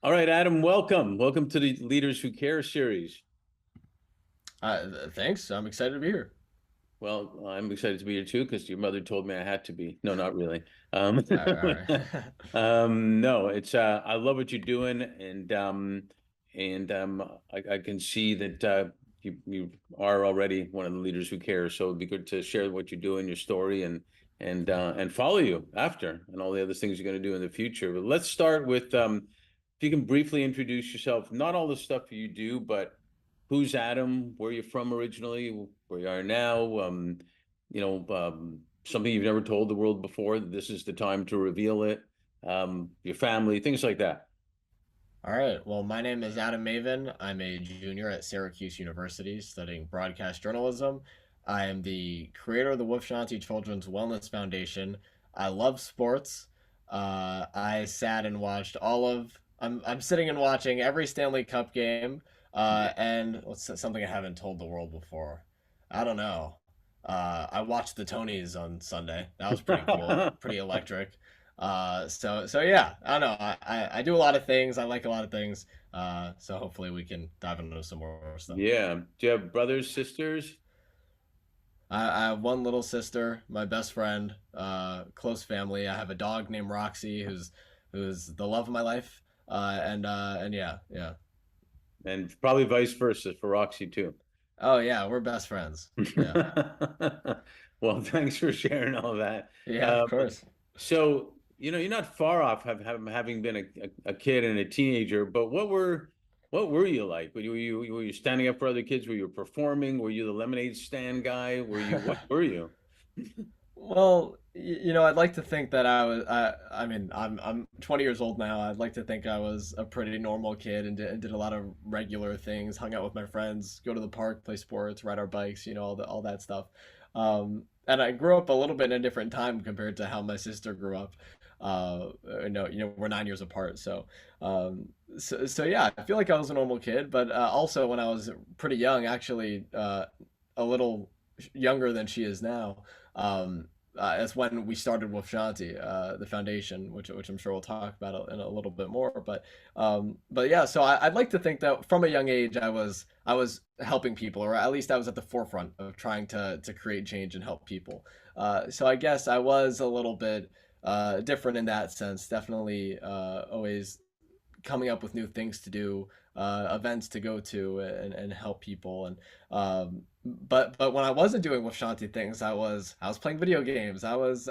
All right, Adam, welcome. Welcome to the Leaders Who Care series. Thanks. I'm excited to be here. Well, I'm excited to be here too because your mother told me I had to be. No, not really. Um, All right. no, it's I love what you're doing, and I can see that you are already one of the leaders who cares. So it'd be good to share what you're doing, your story, and follow you after, and all the other things you're going to do in the future. But let's start with if you can briefly introduce yourself. Not all the stuff you do, but who's Adam? Where you're from originally? Where you are now? Something you've never told the world before. This is the time to reveal it. Your family, things like that. All right. Well, my name is Adam Avin. I'm a junior at Syracuse University studying broadcast journalism. I am the creator of the WuF Shanti Children's Wellness Foundation. I love sports. I sat and watched all of. I'm sitting and watching every Stanley Cup game. And what's something I haven't told the world before? I don't know. I watched the Tonys on Sunday. That was pretty cool, pretty electric. So yeah, I don't know. I do a lot of things. I like a lot of things. So hopefully we can dive into some more stuff. Yeah. Do you have brothers, sisters? I have one little sister, my best friend, close family. I have a dog named Roxy, who's the love of my life. And yeah, yeah. And probably vice versa for Roxy too. Oh yeah, we're best friends. Yeah, Well, thanks for sharing all that. yeah, of Um, course. so, you're not far off having been a kid and a teenager, but what were you like? Were you standing up for other kids? Were you performing? Were you the lemonade stand guy? What were you? Well, I'd like to think that I mean, I'm 20 years old now. I'd like to think I was a pretty normal kid and did a lot of regular things, hung out with my friends, go to the park, play sports, ride our bikes, all that stuff. And I grew up a little bit in a different time compared to how my sister grew up. We're 9 years apart, so yeah, I feel like I was a normal kid, but also when I was pretty young, actually, a little younger than she is now. That's when we started WuF Shanti, the foundation, which I'm sure we'll talk about in a little bit more. But yeah, so I'd like to think that from a young age I was helping people, or at least I was at the forefront of trying to create change and help people. So I guess I was a little bit different in that sense. Definitely always coming up with new things to do, events to go to, and help people. And but when I wasn't doing with Shanti things, I was playing video games. I was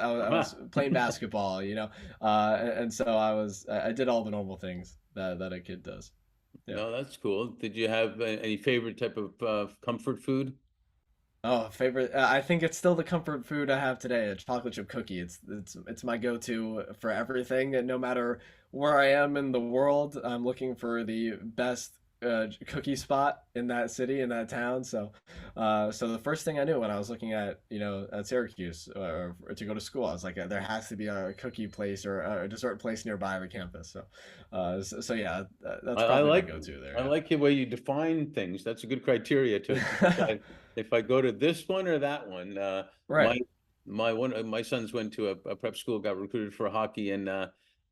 playing basketball. And so I did all the normal things that a kid does. Yeah. No, that's cool. Did you have any favorite type of comfort food? Oh, favorite. I think it's still the comfort food I have today. A chocolate chip cookie. It's my go-to for everything. And no matter where I am in the world, I'm looking for the best cookie spot in that city, in that town. So the first thing I knew when I was looking at Syracuse or to go to school, I was like, there has to be a cookie place or a dessert place nearby the campus. So yeah, I, that's I probably my like go-to there. I like the way you define things. That's a good criteria to Yeah. decide if I go to this one or that one. My Right. my sons went to a prep school, got recruited for hockey, and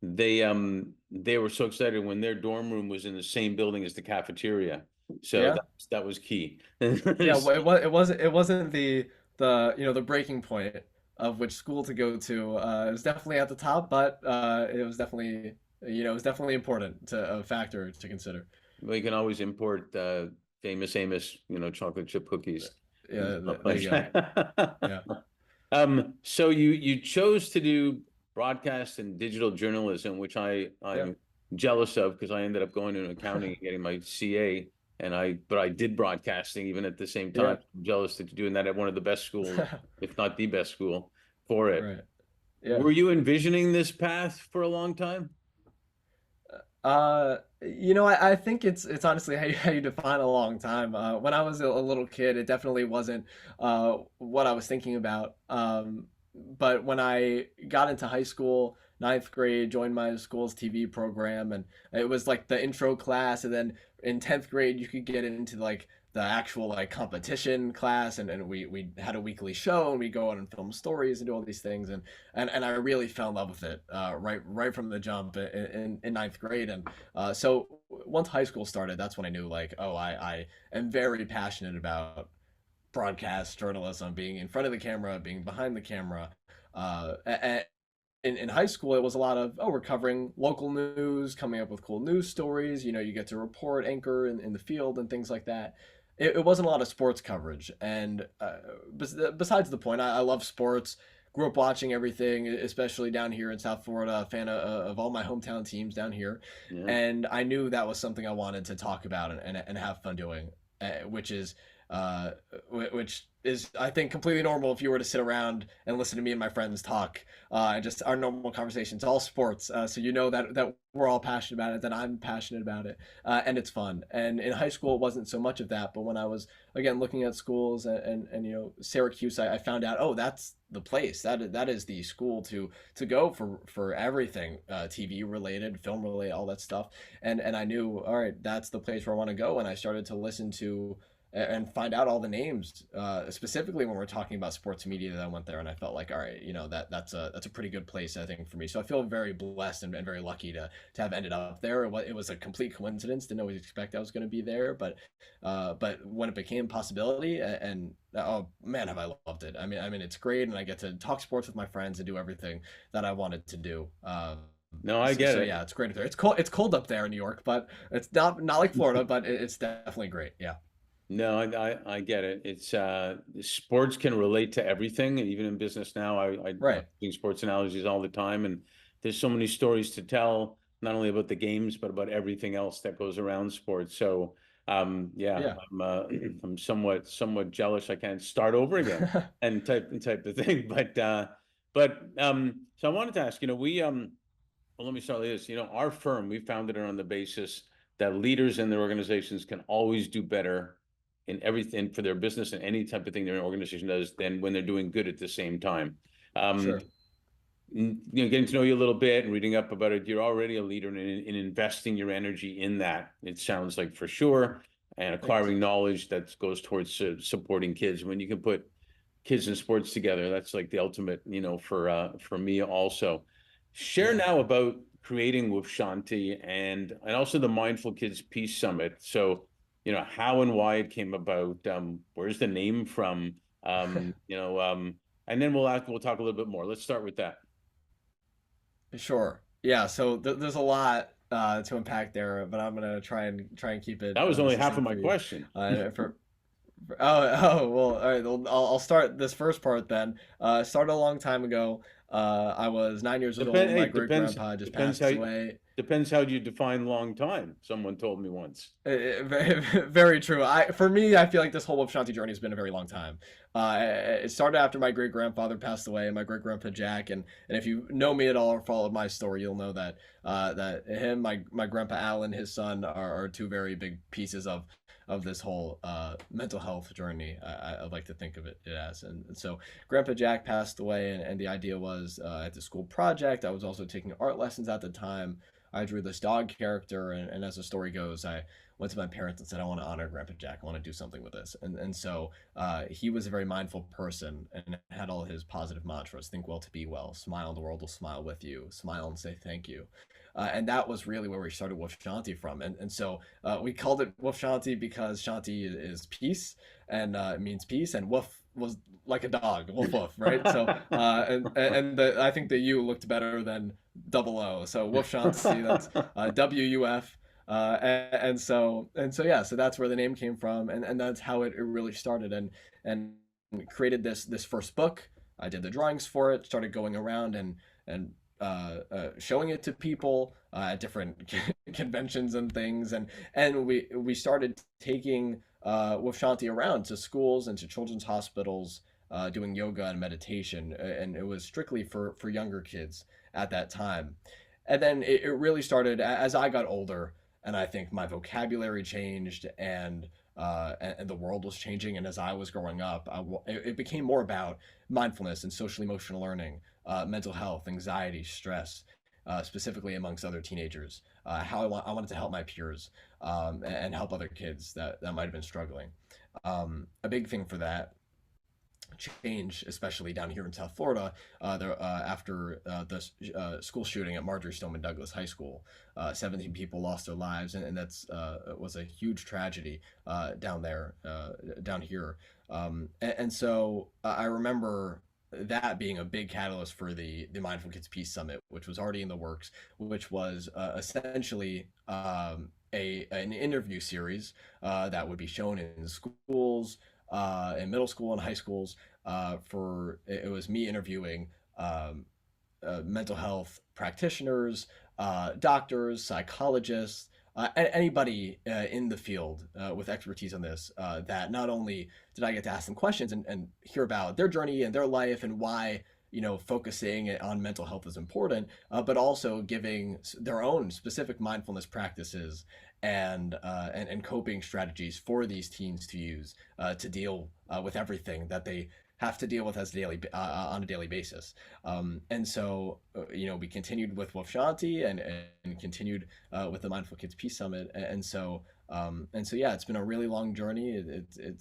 they were so excited when their dorm room was in the same building as the cafeteria. So Yeah. that was key. Yeah, well, it wasn't the breaking point of which school to go to. It was definitely at the top, but it was definitely important to a factor to consider. We can always import famous Amos, chocolate chip cookies and Yeah, stuff there like you go. that. Yeah. So you chose to do broadcast and digital journalism, which Yeah. I'm jealous of because I ended up going into accounting and getting my CA, but I did broadcasting even at the same time. Yeah. I'm jealous that you're doing that at one of the best schools, if not the best school for it. Right. Yeah. Were you envisioning this path for a long time? I think it's honestly how you define a long time. When I was a little kid, it definitely wasn't what I was thinking about. But when I got into high school, ninth grade, joined my school's TV program, and it was like the intro class, and then in 10th grade you could get into like the actual like competition class, and we had a weekly show, and we go out and film stories and do all these things, and I really fell in love with it right from the jump in ninth grade. And so once high school started, that's when I knew like, oh, I am very passionate about broadcast journalism, being in front of the camera, being behind the camera. And in high school, it was a lot of, oh, we're covering local news, coming up with cool news stories. You get to report, anchor in the field, and things like that. It wasn't a lot of sports coverage. And besides the point, I love sports. Grew up watching everything, especially down here in South Florida, a fan of all my hometown teams down here. Yeah. And I knew that was something I wanted to talk about and have fun doing, which is uh, which is I think completely normal if you were to sit around and listen to me and my friends talk, and just our normal conversations, all sports. So that we're all passionate about it, that I'm passionate about it, and it's fun. And in high school, it wasn't so much of that, but when I was again looking at schools and Syracuse, I found out, oh, that's the place, that is the school to go for everything, TV related, film related, all that stuff. And I knew, all right, that's the place where I want to go. And I started to listen to and find out all the names, specifically when we're talking about sports media, that I went there, and I felt like, all right, that's a pretty good place, I think, for me. So I feel very blessed and very lucky to have ended up there. It was a complete coincidence. Didn't always expect I was going to be there, but when it became a possibility, and oh man, have I loved it. I mean, it's great, and I get to talk sports with my friends and do everything that I wanted to do. No, I get So it. yeah, it's great up there. It's cold. It's cold up there in New York, but it's not like Florida, but it's definitely great. Yeah. No, I get it. It's sports can relate to everything, and even in business now, I'm Right. doing sports analogies all the time, and there's so many stories to tell, not only about the games, but about everything else that goes around sports. So, yeah, Yeah. I'm somewhat jealous. I can't start over again and type of thing, so I wanted to ask, well, let me start with this. Our firm, we founded it on the basis that leaders in their organizations can always do better in everything for their business and any type of thing their organization does than when they're doing good at the same time. Um, Sure. getting to know you a little bit and reading up about it, you're already a leader in investing your energy in that. It sounds like, for sure, and Thanks. acquiring knowledge that goes towards supporting kids. When you can put kids and sports together, that's like the ultimate, for me also. Share Yeah. now about creating WuF Shanti and also the Mindful Kids Peace Summit. So, how and why it came about, where's the name from, and then we'll talk a little bit more. Let's start with that. Sure. Yeah. So there's a lot to unpack there, but I'm gonna try and keep it That was only half of succinct my for you. question. Oh well. All right. Well, I'll start this first part then. Started a long time ago. I was 9 years old. Hey, My great grandpa just passed away. depends how you define long time. Someone told me once. Very, very true. For me, I feel like this whole WuF Shanti journey has been a very long time. It started after my great grandfather passed away, and my great grandpa Jack. And if you know me at all or followed my story, you'll know that that him, my grandpa Alan, his son, are two very big pieces of this whole mental health journey. I like to think of it as. And so Grandpa Jack passed away, and the idea was, at the school project, I was also taking art lessons at the time. I drew this dog character, and as the story goes, I went to my parents and said, I want to honor Grandpa Jack. I want to do something with this. And so he was a very mindful person and had all his positive mantras: think well to be well, smile and the world will smile with you, smile and say thank you. And that was really where we started WuF Shanti from. And so we called it WuF Shanti because Shanti is peace, and it means peace, and Woof was like a dog, woof woof, right? So I think the U looked better than double O, so WuF Shanti, that's WUF. And so yeah, so that's where the name came from, and that's how it really started, and created this first book. I did the drawings for it, started going around and showing it to people at different conventions and things, and we started taking WuF Shanti around to schools and to children's hospitals, doing yoga and meditation, and it was strictly for younger kids at that time. And then it really started as I got older, and I think my vocabulary changed, and the world was changing. And as I was growing up, it became more about mindfulness and social emotional learning, mental health, anxiety, stress. specifically amongst other teenagers. How I wanted to help my peers, and help other kids that might have been struggling. A big thing for that change, especially down here in South Florida, after the school shooting at Marjorie Stoneman Douglas High School. 17 people lost their lives, and that's was a huge tragedy down there, down here. And so I remember that being a big catalyst for the Mindful Kids Peace Summit, which was already in the works, which was essentially an interview series that would be shown in schools, in middle school and high schools. For it was me interviewing mental health practitioners, doctors, psychologists, anybody in the field with expertise on this. That not only did I get to ask them questions and hear about their journey and their life and why focusing on mental health is important, but also giving their own specific mindfulness practices and coping strategies for these teens to use to deal with everything that they have to deal with as daily on a daily basis. And so we continued with WuF Shanti and continued with the Mindful Kids Peace Summit. And so yeah, it's been a really long journey.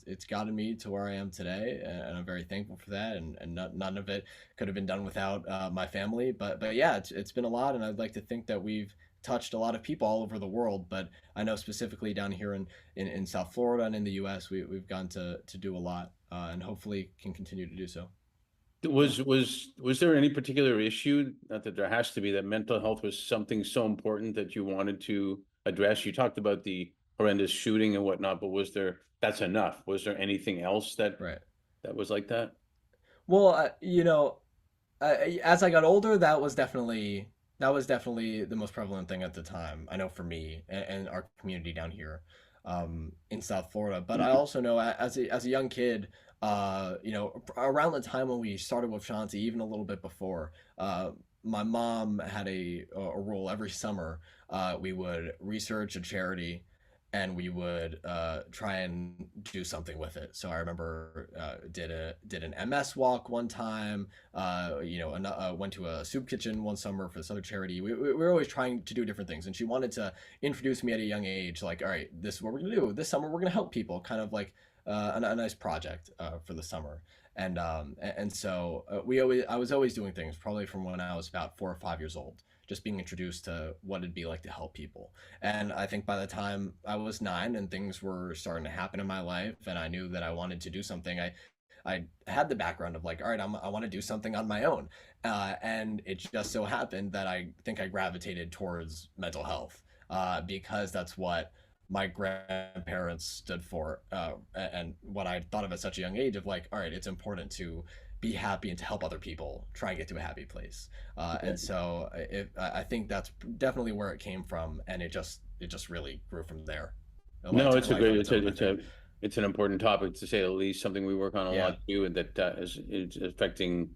It's gotten me to where I am today, and I'm very thankful for that. And none of it could have been done without my family. But yeah, it's been a lot, and I'd like to think that we've touched a lot of people all over the world. But I know specifically down here in South Florida and in the U.S., we've gone to do a lot, and hopefully can continue to do so. Was there any particular issue, not that there has to be, that mental health was something so important that you wanted to address? You talked about the horrendous shooting and whatnot, but that's enough? Was there anything else that Right. that was like that? Well, as I got older, that was definitely the most prevalent thing at the time. I know for me and our community down here, in South Florida. But I also know as a young kid, around the time when we started with Shanti, even a little bit before, my mom had a rule every summer. We would research a charity and we would try and do something with it. So I remember did an MS walk one time. Went to a soup kitchen one summer for this other charity. We were always trying to do different things, and she wanted to introduce me at a young age. Like, all right, this is what we're gonna do. This summer we're gonna help people, kind of like a nice project for the summer. And I was always doing things, probably from when I was about 4 or 5 years old, just being introduced to what it'd be like to help people. And I think by the time I was 9 and things were starting to happen in my life, and I knew that I wanted to do something, I had the background of like, all right, I want to do something on my own. And it just so happened that I think I gravitated towards mental health, because that's what my grandparents stood for, and what I thought of at such a young age of like, all right, it's important to be happy and to help other people try and get to a happy place. And so I think that's definitely where it came from, and it just really grew from there. It No, took it's a life of great, its own, I it's think. a, it's an important topic, to say the least, something we work on a Yeah, lot too, and that is affecting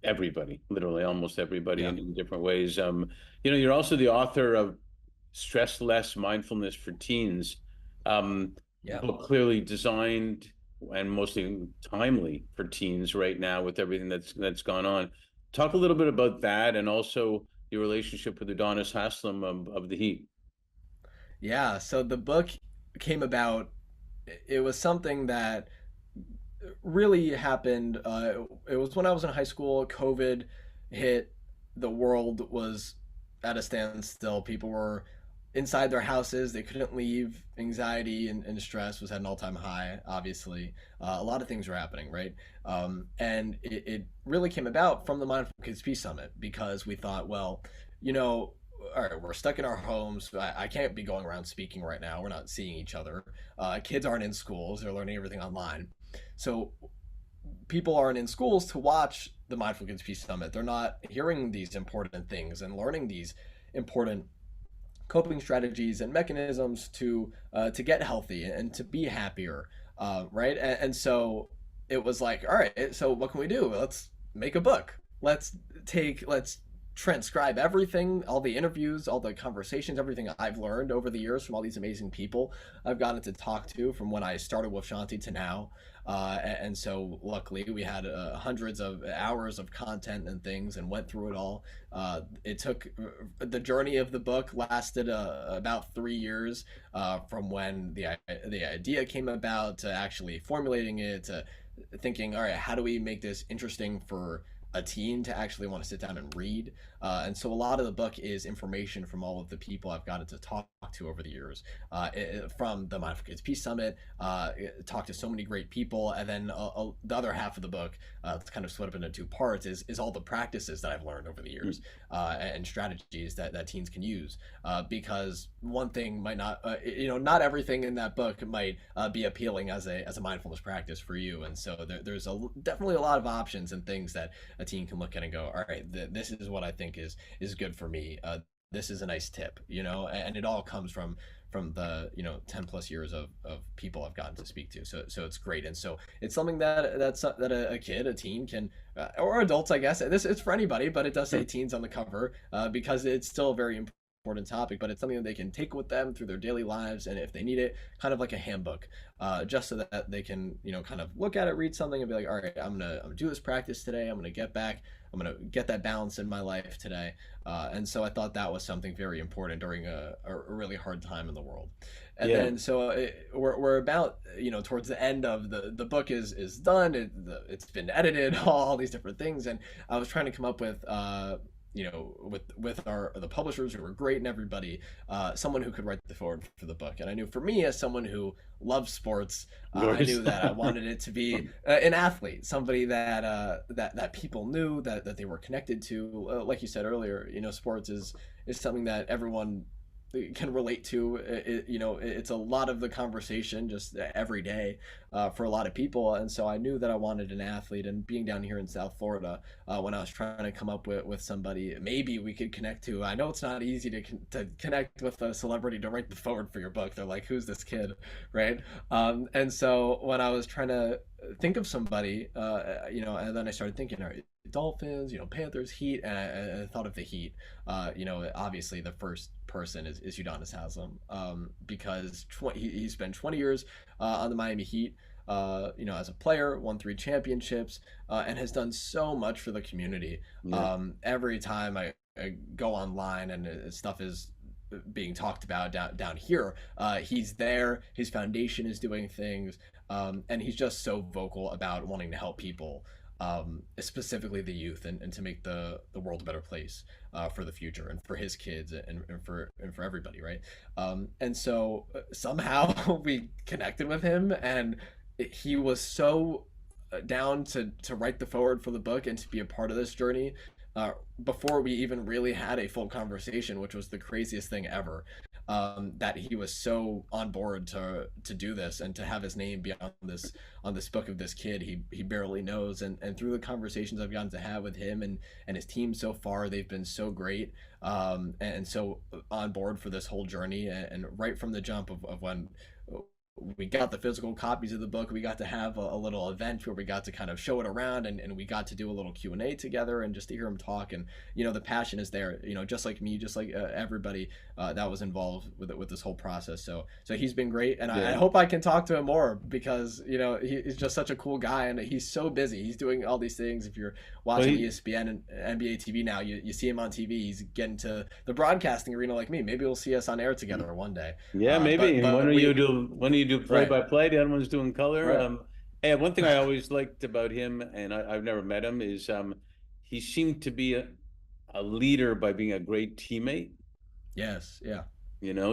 everybody, literally almost everybody yeah, in different ways. You're also the author of Stress Less Mindfulness for Teens, yeah. book clearly designed and mostly timely for teens right now with everything that's gone on. Talk a little bit about that, and also your relationship with Udonis Haslem of the Heat. Yeah, so the book came about. It was something that really happened. It was when I was in high school. COVID hit. The world was at a standstill. People were inside their houses. They couldn't leave. Anxiety and stress was at an all-time high. Obviously, a lot of things were happening, right? And it really came about from the Mindful Kids Peace Summit, because we thought, well, you know, all right, we're stuck in our homes. I can't be going around speaking right now. We're not seeing each other. Kids aren't in schools. They're learning everything online. So people aren't in schools to watch the Mindful Kids Peace Summit. They're not hearing these important things and learning these important coping strategies and mechanisms to get healthy and to be happier, right? And so it was like, all right, so what can we do? Let's make a book. Let's transcribe everything, all the interviews, all the conversations, everything I've learned over the years from all these amazing people I've gotten to talk to from when I started with Shanti to now. And so luckily we had hundreds of hours of content and things and went through it all. It took the journey of the book lasted about 3 years from when the idea came about to actually formulating it to thinking, all right, how do we make this interesting for a teen to actually want to sit down and read. And so a lot of the book is information from all of the people I've gotten to talk to over the years, from the Mindful Kids Peace Summit, talked to so many great people. And then the other half of the book, it's kind of split up into two parts, is all the practices that I've learned over the years and strategies that teens can use. Because one thing might not, not everything in that book might be appealing as a mindfulness practice for you. And so there's definitely a lot of options and things that a teen can look at and go, all right, this is what I think is good for me. This is a nice tip, and it all comes from the 10 plus years of people I've gotten to speak to. So it's great. And so it's something that a kid, a teen can, or adults, I guess, it's for anybody, but it does say teens on the cover, because it's still a very important topic, but it's something that they can take with them through their daily lives, and if they need it, kind of like a handbook, just so that they can kind of look at it, read something, and be like, all right, I'm gonna do this practice today. I'm gonna get that balance in my life today. And so I thought that was something very important during a really hard time in the world. And then so we're about towards the end of the book is done. It's been edited, all these different things, and I was trying to come up with with the publishers who were great and everybody, someone who could write the forward for the book. And I knew for me, as someone who loves sports, I knew that I wanted it to be an athlete, somebody that people knew, that they were connected to. Like you said earlier, sports is something that everyone can relate to. It's a lot of the conversation just every day for a lot of people. And so I knew that I wanted an athlete, and being down here in South Florida, when I was trying to come up with somebody maybe we could connect to. I know it's not easy to connect with a celebrity to write the forward for your book. They're like, who's this kid, right? And so when I was trying to think of somebody, and then I started thinking, all right, Dolphins, Panthers, Heat, and I thought of the Heat. Obviously the first person is Udonis Haslem, because he spent 20 years on the Miami Heat, as a player, won 3 championships, and has done so much for the community. Every time I go online and stuff is being talked about down here, he's there. His foundation is doing things, and he's just so vocal about wanting to help people, specifically the youth, and to make the world a better place for the future, and for his kids, and for everybody, right? And so somehow we connected with him, and he was so down to write the forward for the book and to be a part of this journey, before we even really had a full conversation, which was the craziest thing ever. That he was so on board to do this and to have his name be on this book of this kid he barely knows. And through the conversations I've gotten to have with him and his team so far, they've been so great, and so on board for this whole journey. And right from the jump of when we got the physical copies of the book, we got to have a little event where we got to kind of show it around, and we got to do a little Q&A together, and just to hear him talk. And the passion is there, just like me, just like everybody that was involved with this whole process. So he's been great, and I hope I can talk to him more, because he's just such a cool guy, and he's so busy. He's doing all these things. If you're watching ESPN and NBA TV now, you see him on TV. He's getting to the broadcasting arena like me. Maybe we'll see us on air together one day. Maybe. But when do you do play-by-play? The other one's doing color. Right. Hey, one thing I always liked about him, and I've never met him, is he seemed to be a leader by being a great teammate. Yes. Yeah.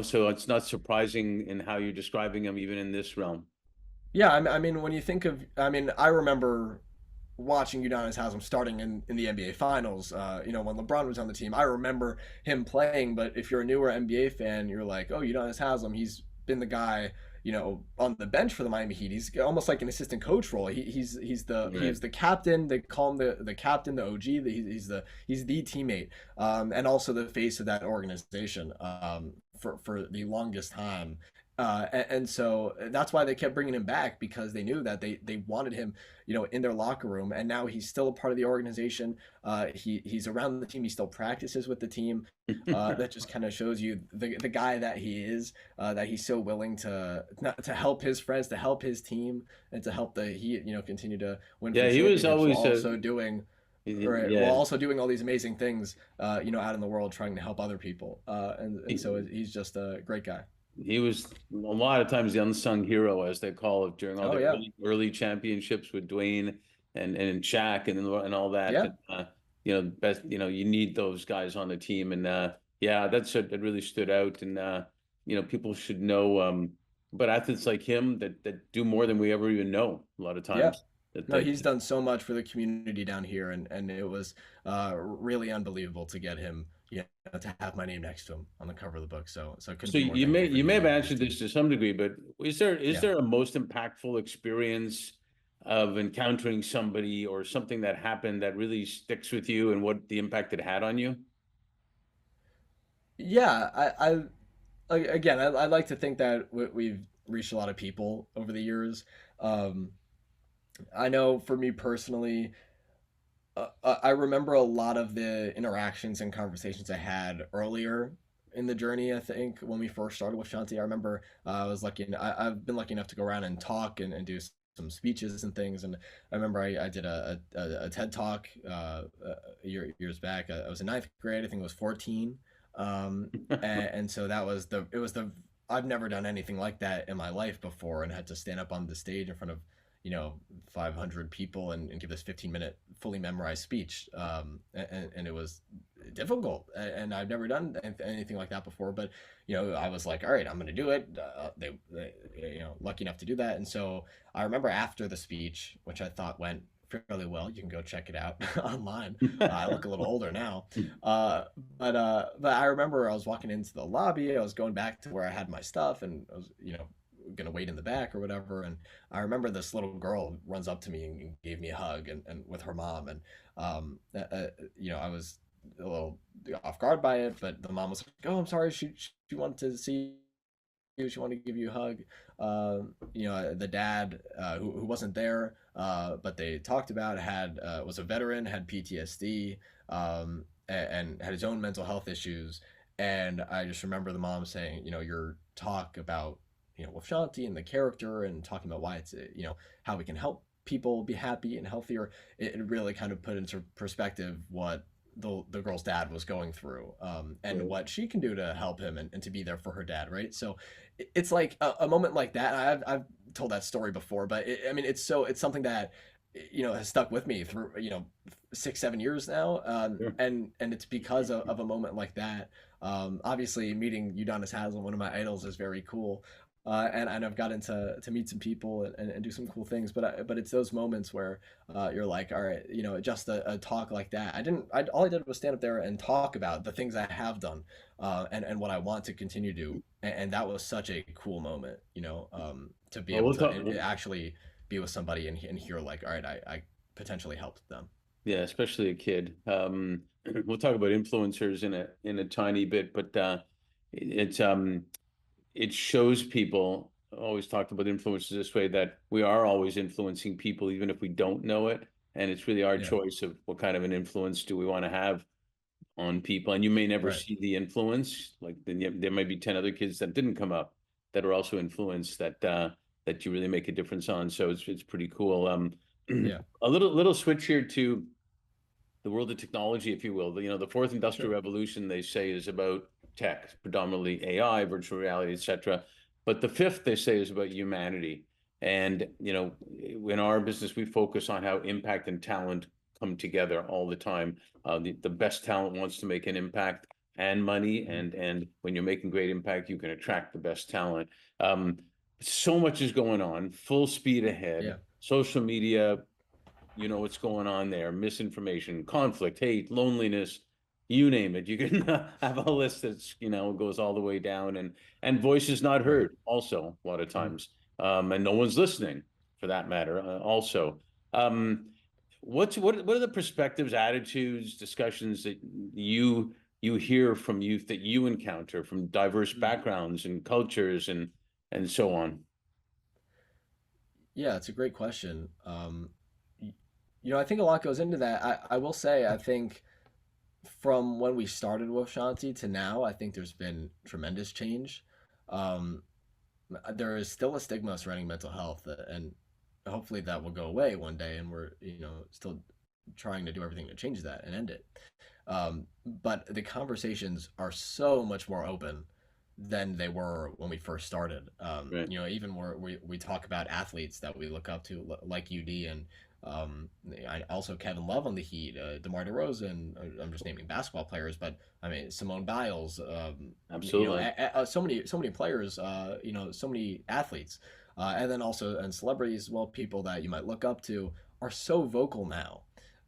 So it's not surprising in how you're describing him, even in this realm. Yeah. I mean, when you think of, I remember watching Udonis Haslem starting in the NBA Finals. When LeBron was on the team, I remember him playing. But if you're a newer NBA fan, you're like, oh, Udonis Haslem, he's been the guy, on the bench for the Miami Heat. He's almost like an assistant coach role. He's the captain. They call him the captain, the OG. He's the teammate, and also the face of that organization, for the longest time. And so that's why they kept bringing him back, because they knew that they wanted him, in their locker room. And now he's still a part of the organization. He's around the team. He still practices with the team. That just kind of shows you the guy that he is. That he's so willing to not, to help his friends, to help his team, and to help continue to win Yeah, for he was championships while always also doing. Right, while yeah. also doing all these amazing things, out in the world, trying to help other people, and so he's just a great guy. He was a lot of times the unsung hero, as they call it, during all Oh the yeah, early championships with Dwayne and Shaq and all that. yeah. And, best, you need those guys on the team. And yeah, that really stood out. And people should know. But athletes like him that do more than we ever even know. A lot of Yeah. times that No, that he's done so much for the community down here, and it was really unbelievable to get him, to have my name next to him on the cover of the book. So I couldn't So be more you thankful may for you him may have and his answered team. this to some degree, but is Yeah. there a most impactful experience of encountering somebody or something that happened that really sticks with you and what the impact it had on you? Yeah, again, I like to think that we've reached a lot of people over the years. Um, I know for me personally, I remember a lot of the interactions and conversations I had earlier in the journey. I think when we first started with Shanti, I remember I've been lucky enough to go around and talk and do some speeches and things. And I remember I did a TED talk years back. I was in ninth grade. I think it was 14. And so it was the I've never done anything like that in my life before, and had to stand up on the stage in front of, you know 500 people, and give this 15-minute fully memorized speech. And it was difficult, and I've never done anything like that before. But I was like, all right, I'm gonna do it. They lucky enough to do that. And so I remember after the speech, which I thought went fairly well. You can go check it out online. I look a little older now. uh, but I remember I was walking into the lobby. I was going back to where I had my stuff, and I was gonna wait in the back or whatever. And I remember this little girl runs up to me and gave me a hug, and with her mom. And I was a little off guard by it, but the mom was like, "Oh, I'm sorry. She wanted to see you. She wanted to give you a hug." The dad, who wasn't there, but they talked about, had was a veteran, had PTSD, and had his own mental health issues. And I just remember the mom saying, your talk about WuF Shanti and the character, and talking about why it's how we can help people be happy and healthier. It really kind of put into perspective what the girl's dad was going through, and Right. what she can do to help him, and to be there for her dad, right? So it's like a moment like that. I've told that story before, but I mean, it's something that has stuck with me through 6-7 years now. Sure. And it's because of a moment like that. Obviously, meeting Udonis Haslem, one of my idols, is very cool. And I've gotten to meet some people, and do some cool things. But it's those moments where you're like, all right, just a talk like that. All I did was stand up there and talk about the things I have done, and what I want to continue to do. And that was such a cool moment, to be Well, able we'll to talk. actually be with somebody, and hear, like, all right, I potentially helped them. Yeah, especially a kid. We'll talk about influencers in a tiny bit, but it's it shows people. I always talked about influencers this way, that we are always influencing people, even if we don't know it. And it's really our Yeah, choice of what kind of an influence do we want to have on people. And you may never right. see the influence. Like, then there might be 10 other kids that didn't come up that are also influenced, that you really make a difference on. So it's pretty cool. Yeah, A little switch here to the world of technology, if you will. The fourth industrial sure. revolution, they say, is about tech, predominantly AI, virtual reality, etc. But the fifth, they say, is about humanity. And in our business, we focus on how impact and talent come together all the time. The best talent wants to make an impact and money, Mhm. and when you're making great impact, you can attract the best talent. Um, so much is going on, full speed ahead. Yeah, Social media, what's going on there: misinformation, conflict, hate, loneliness, you name it. You can have a list that's goes all the way down, and voices not right. heard also a lot of Mhm. times, and no one's listening, for that matter, also. um what are the perspectives, attitudes, discussions that you hear from youth, that you encounter from diverse Mhm. backgrounds and cultures, and so on. Yeah, it's a great question. Y- I think a lot goes into that. I will say, I think from when we started with Shanti to now, I think there's been tremendous change. Um, there is still a stigma surrounding mental health, and hopefully that will go away one day. And we're, still trying to do everything to change that and end it. But the conversations are so much more open than they were when we first started. Right. Even where we talk about athletes that we look up to, like UD and also Kevin Love on the Heat, DeMar DeRozan. I'm just naming basketball players, but I mean Simone Biles. Absolutely. So many players. So many athletes, and then also and celebrities. Well, people that you might look up to are so vocal now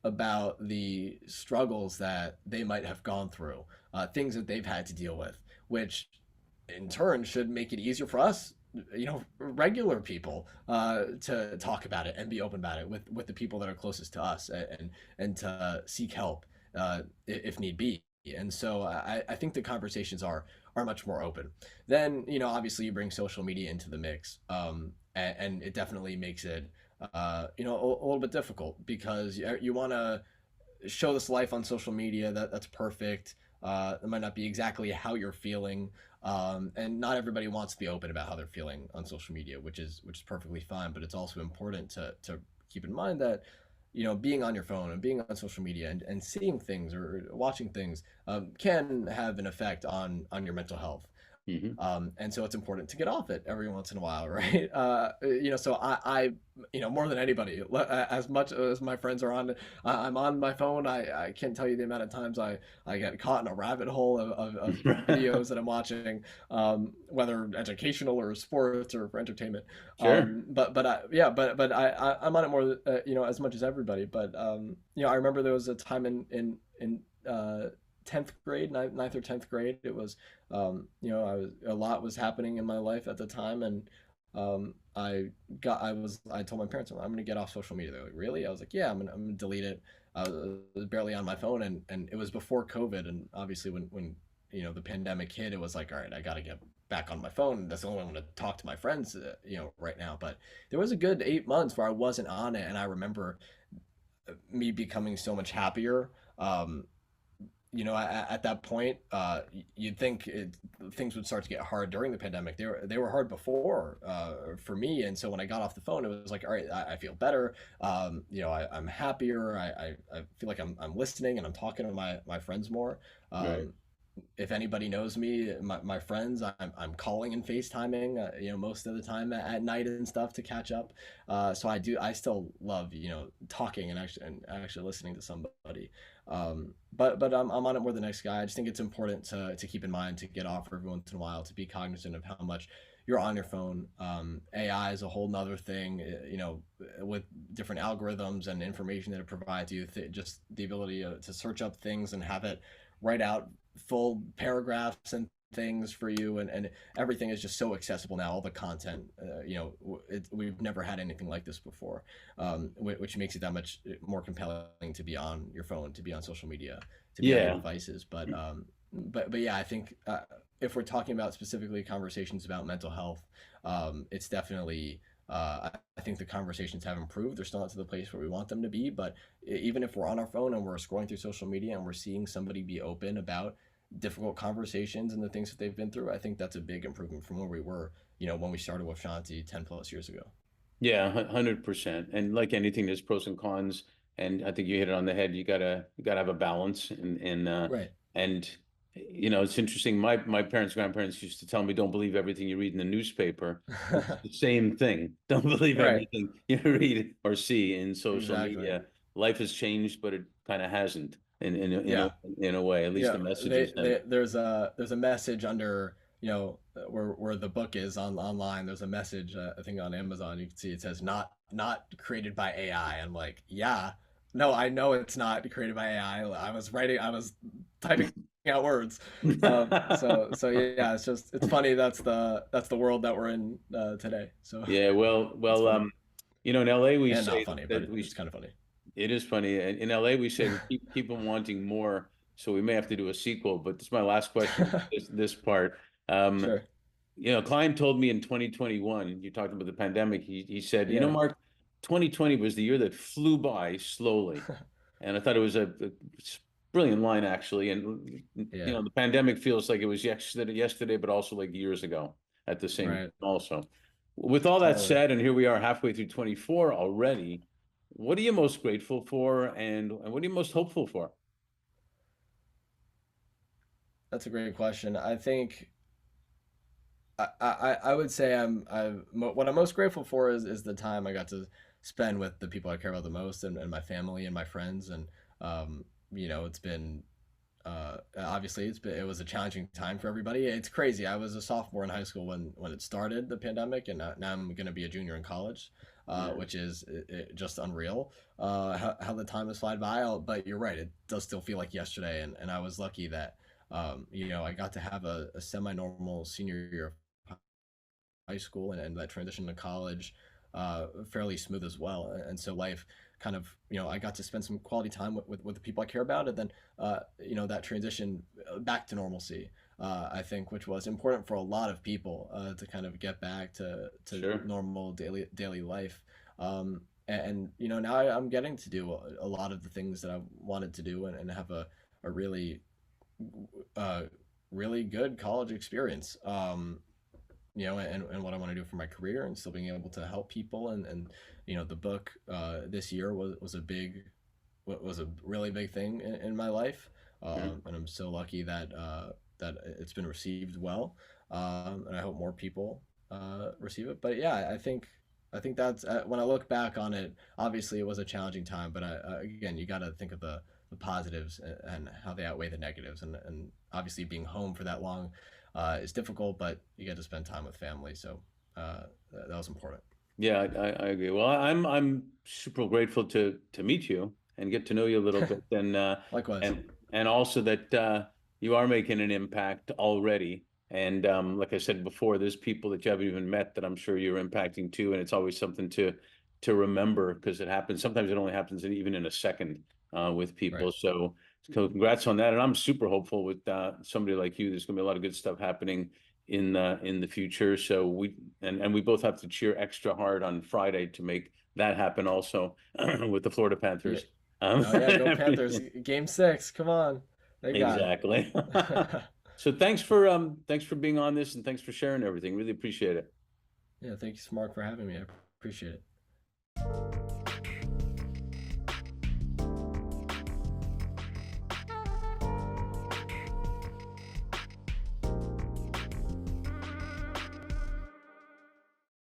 about the struggles that they might have gone through, things that they've had to deal with, which in turn should make it easier for us, regular people, to talk about it and be open about it with the people that are closest to us, and to seek help, if need be. And so I think the conversations are much more open. Then obviously you bring social media into the mix, and it definitely makes it a little bit difficult because you want to show this life on social media that's perfect. It might not be exactly how you're feeling, and not everybody wants to be open about how they're feeling on social media, which is perfectly fine. But it's also important to keep in mind that being on your phone and being on social media and seeing things or watching things, can have an effect on your mental health. Hmm. And so it's important to get off it every once in a while, right? So more than anybody, as much as my friends are on, I'm on my phone. I can't tell you the amount of times I get caught in a rabbit hole of videos that I'm watching, whether educational or sports or for entertainment. Sure. I'm on it more, as much as everybody. But I remember there was a time in 10th grade, ninth or 10th grade. It was, I was a lot was happening in my life at the time, and I told my parents I'm going to get off social media. They're like, really? I was like, yeah, I'm gonna delete it. I was barely on my phone, and it was before COVID, and obviously when the pandemic hit, it was like, all right, I got to get back on my phone. That's the only way I'm going to talk to my friends, right now. But there was a good 8 months where I wasn't on it, and I remember me becoming so much happier. At that point, you'd think things would start to get hard during the pandemic. They were hard before, for me, and so when I got off the phone, it was like, all right, I feel better. I'm happier. I feel like I'm listening and I'm talking to my friends more. Right. If anybody knows me, my friends, I'm calling and FaceTiming, most of the time at night and stuff to catch up. So I still love, talking and actually listening to somebody. But I'm on it more than the next guy. I just think it's important to keep in mind to get off every once in a while, to be cognizant of how much you're on your phone. AI is a whole nother thing, with different algorithms and information that it provides you. Just the ability to search up things and have it write out full paragraphs and things for you, and everything is just so accessible now. All the content, we've never had anything like this before, which makes it that much more compelling to be on your phone, to be on social media, to be on your Yeah. devices. But yeah, I think, if we're talking about specifically conversations about mental health, it's definitely, I think the conversations have improved. They're still not to the place where we want them to be, but even if we're on our phone and we're scrolling through social media and we're seeing somebody be open about difficult conversations and the things that they've been through, I think that's a big improvement from where we were, when we started with Shanti 10 plus years ago. Yeah, 100%. And like anything, there's pros and cons. And I think you hit it on the head. You gotta have a balance. Right. And it's interesting. My parents, grandparents used to tell me, don't believe everything you read in the newspaper. It's the same thing. Don't believe Right. everything you read or see in social Exactly. media. Life has changed, but it kind of hasn't Yeah. in a way. At least Yeah. the messages have. There's a message under, where the book is online. There's a message, I think on Amazon. You can see it says not created by AI. I'm like, yeah, no, I know it's not created by AI. I was typing out words. So yeah, it's funny. That's the world that we're in, today. So Yeah, it's well, funny in LA we and not say funny, but that we it's kind of funny. it is funny. In LA we say we keep them wanting more, so we may have to do a sequel. But this is my last question. This part. Um, Sure. a client told me in 2021, you talked about the pandemic, he said, Yeah. Mark, 2020 was the year that flew by slowly. And I thought it was a brilliant line, actually. And, Yeah. the pandemic feels like it was yesterday, but also like years ago at the same time Right. also. With all that Totally. said, and here we are halfway through 24 already, what are you most grateful for, and what are you most hopeful for? That's a great question. I think I would say what I'm most grateful for is the time I got to spend with the people I care about the most, and my family and my friends. And it's been obviously it was a challenging time for everybody. It's crazy. I was a sophomore in high school when it started, the pandemic, and now I'm going to be a junior in college, Yeah, which is just unreal. How the time has flied by. But you're right. It does still feel like yesterday, and I was lucky that I got to have a semi-normal senior year of high school, and that transition to college fairly smooth as well. And so life kind of, I got to spend some quality time with the people I care about. And then, that transition back to normalcy, I think, which was important for a lot of people to kind of get back to sure. normal daily life. Now I'm getting to do a lot of the things that I wanted to do, and have a really, uh, really good college experience. And what I want to do for my career, and still being able to help people. And the book this year was a really big thing in my life. Sure. And I'm so lucky that it's been received well. And I hope more people receive it. But yeah, I think that's when I look back on it. Obviously, it was a challenging time, but again, you got to think of the positives and how they outweigh the negatives. And obviously, being home for that long is difficult, but you get to spend time with family, so that was important. Yeah, I agree. Well, I'm super grateful to meet you and get to know you a little bit, Likewise. and also that you are making an impact already. And like I said before, there's people that you haven't even met that I'm sure you're impacting too, and it's always something to remember because it happens. Sometimes it only happens even in a second with Right. people. So congrats on that. And I'm super hopeful with somebody like you. There's going to be a lot of good stuff happening in the future. So we both have to cheer extra hard on Friday to make that happen also with the Florida Yeah. Panthers. Oh yeah, go Panthers! Game 6. Come on, they got it. Exactly. So thanks for being on this and thanks for sharing everything. Really appreciate it. Yeah, thank you, Mark, for having me. I appreciate it.